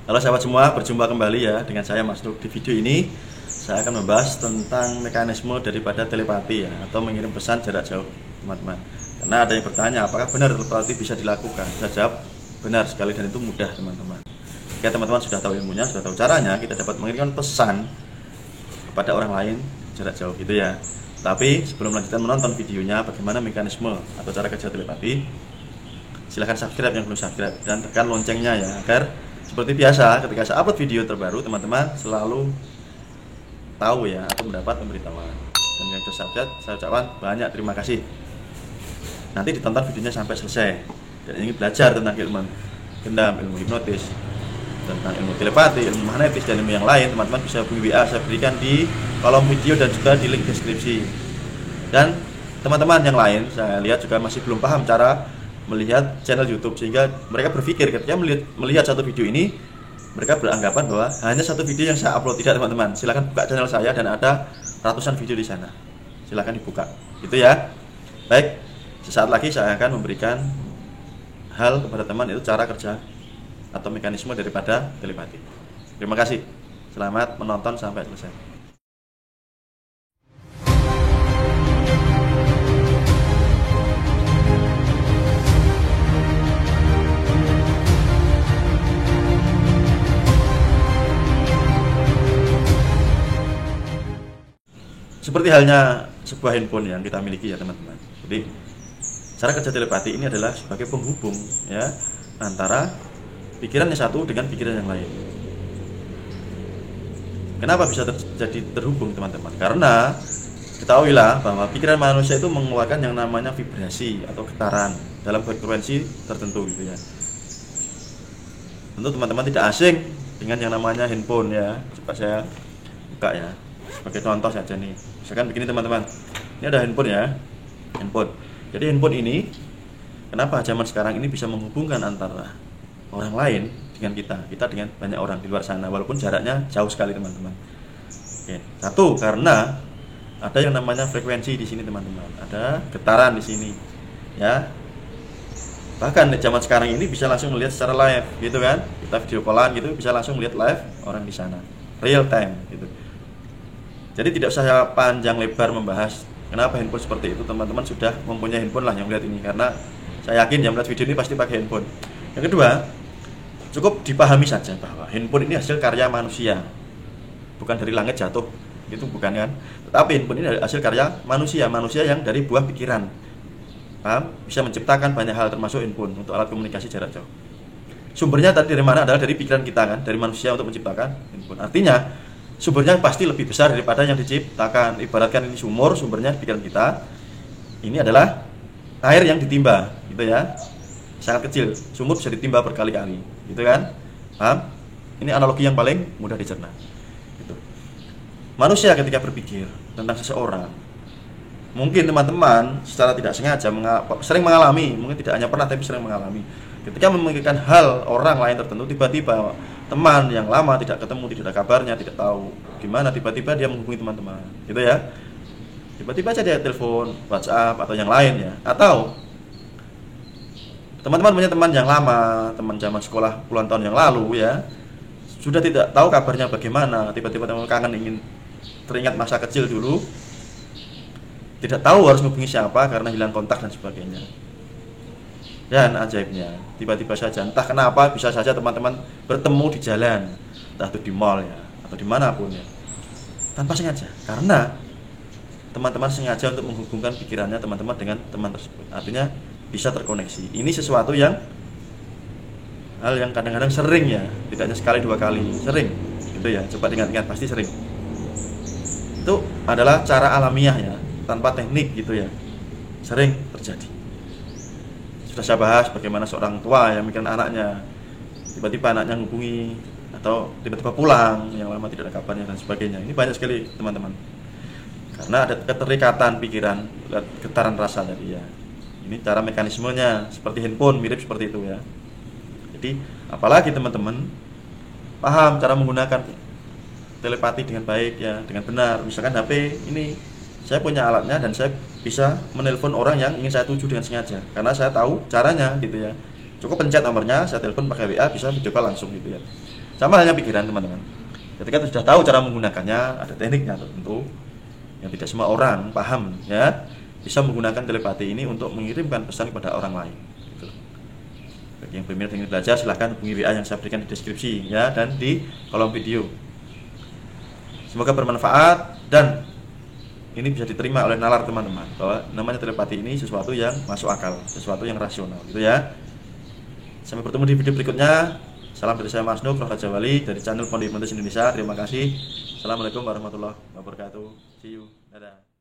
Halo sahabat semua, berjumpa kembali ya dengan saya Mas Nuk. Di video ini saya akan membahas tentang mekanisme daripada telepati ya, atau mengirim pesan jarak jauh, teman-teman. Karena ada yang bertanya, apakah benar telepati bisa dilakukan? Saya jawab benar sekali dan itu mudah, teman-teman. Jika teman-teman sudah tahu ilmunya, sudah tahu caranya, kita dapat mengirimkan pesan kepada orang lain jarak jauh gitu ya. Tapi sebelum melanjutkan menonton videonya bagaimana mekanisme atau cara kerja telepati, silahkan subscribe yang belum subscribe dan tekan loncengnya ya, agar seperti biasa ketika saya upload video terbaru teman-teman selalu tahu ya, atau mendapat pemberitahuan. Dan yang sudah subscribe saya ucapkan banyak terima kasih. Nanti ditonton videonya sampai selesai dan ingin belajar tentang ilmu gendam, ilmu hipnotis, tentang ilmu telepati, ilmu magnetis dan ilmu yang lain, teman-teman bisa hubungi WA saya berikan di kolom video dan juga di link deskripsi. Dan teman-teman yang lain saya lihat juga masih belum paham cara melihat channel YouTube, sehingga mereka berpikir ketika melihat satu video ini mereka beranggapan bahwa hanya satu video yang saya upload. Tidak, teman-teman, silahkan buka channel saya dan ada ratusan video di sana, silahkan dibuka gitu ya. Baik, sesaat lagi saya akan memberikan hal kepada teman, itu cara kerja atau mekanisme daripada telepati. Terima kasih, selamat menonton sampai selesai. Seperti halnya sebuah handphone yang kita miliki ya teman-teman. Jadi cara kerja telepati ini adalah sebagai penghubung ya antara pikiran yang satu dengan pikiran yang lain. Kenapa bisa terjadi terhubung teman-teman? Karena ketahuilah bahwa pikiran manusia itu mengeluarkan yang namanya vibrasi atau getaran dalam frekuensi tertentu gitu ya. Tentu teman-teman tidak asing dengan yang namanya handphone ya. Coba saya buka ya, sebagai contoh saja nih. Misalkan begini teman-teman, ini ada handphone ya, handphone. Jadi handphone ini, kenapa zaman sekarang ini bisa menghubungkan antara orang lain dengan kita dengan banyak orang di luar sana, walaupun jaraknya jauh sekali teman-teman. Oke, satu, karena ada yang namanya frekuensi di sini teman-teman, ada getaran di sini, ya. Bahkan di zaman sekarang ini bisa langsung melihat secara live, gitu kan? Kita video callan gitu, bisa langsung melihat live orang di sana, real time, gitu. Jadi tidak usah saya panjang lebar membahas kenapa handphone seperti itu. Teman-teman sudah mempunyai handphone lah yang melihat ini, karena saya yakin yang melihat video ini pasti pakai handphone. Yang kedua, cukup dipahami saja bahwa handphone ini hasil karya manusia, bukan dari langit jatuh, itu bukan kan. Tetapi handphone ini hasil karya manusia yang dari buah pikiran. Paham? Bisa menciptakan banyak hal termasuk handphone untuk alat komunikasi jarak jauh. Sumbernya tadi dari mana? Adalah dari pikiran kita kan, dari manusia untuk menciptakan handphone. Artinya sumbernya pasti lebih besar daripada yang diciptakan. Ibaratkan ini sumbernya pikiran kita. Ini adalah air yang ditimba, gitu ya. Sangat kecil, sumur bisa ditimba berkali-kali, gitu kan? Paham? Ini analogi yang paling mudah dicerna. Gitu. Manusia ketika berpikir tentang seseorang, mungkin teman-teman secara tidak sengaja sering mengalami, mungkin tidak hanya pernah tapi sering mengalami. Ketika memikirkan hal orang lain tertentu, tiba-tiba teman yang lama tidak ketemu, tidak ada kabarnya, tidak tahu gimana, tiba-tiba dia menghubungi teman-teman, gitu ya. Tiba-tiba aja dia telepon, WhatsApp atau yang lain ya. Atau teman-teman punya teman yang lama, teman zaman sekolah puluhan tahun yang lalu ya, sudah tidak tahu kabarnya bagaimana, tiba-tiba teman kangen, ingin teringat masa kecil dulu, tidak tahu harus menghubungi siapa karena hilang kontak dan sebagainya. Dan ajaibnya, tiba-tiba saja entah kenapa bisa saja teman-teman bertemu di jalan, entah itu di mall ya atau dimanapun ya, tanpa sengaja, karena teman-teman sengaja untuk menghubungkan pikirannya teman-teman dengan teman tersebut. Artinya bisa terkoneksi. Ini sesuatu yang hal yang kadang-kadang sering ya, tidak hanya sekali dua kali, sering gitu ya. Coba ingat-ingat, pasti sering. Itu adalah cara alamiah ya, tanpa teknik gitu ya, sering terjadi. Sudah saya bahas bagaimana seorang tua yang mikirin anaknya, tiba-tiba anaknya menghubungi, atau tiba-tiba pulang yang lama tidak ada kabarnya dan sebagainya. Ini banyak sekali teman-teman, karena ada keterikatan pikiran, getaran rasa tadi ya. Ini cara mekanismenya seperti handphone, mirip seperti itu ya. Jadi apalagi teman-teman paham cara menggunakan telepati dengan baik ya, dengan benar. Misalkan HP ini saya punya alatnya dan saya bisa menelpon orang yang ingin saya tuju dengan sengaja, karena saya tahu caranya gitu ya. Cukup pencet nomornya, saya telepon pakai WA, bisa video call langsung gitu ya. Sama halnya pikiran teman-teman. Ketika sudah tahu cara menggunakannya, ada tekniknya tertentu yang tidak semua orang paham ya, bisa menggunakan telepati ini untuk mengirimkan pesan kepada orang lain gitu. Bagi yang berminat ingin belajar, silahkan hubungi WA yang saya berikan di deskripsi ya, dan di kolom video. Semoga bermanfaat dan ini bisa diterima oleh nalar teman-teman, bahwa namanya telepati ini sesuatu yang masuk akal, sesuatu yang rasional gitu ya. Sampai bertemu di video berikutnya. Salam dari saya Mas Nuk, Roh Raja Wali, dari channel Pondok Hipnotis Indonesia. Terima kasih. Assalamualaikum warahmatullahi wabarakatuh. See you. Dadah.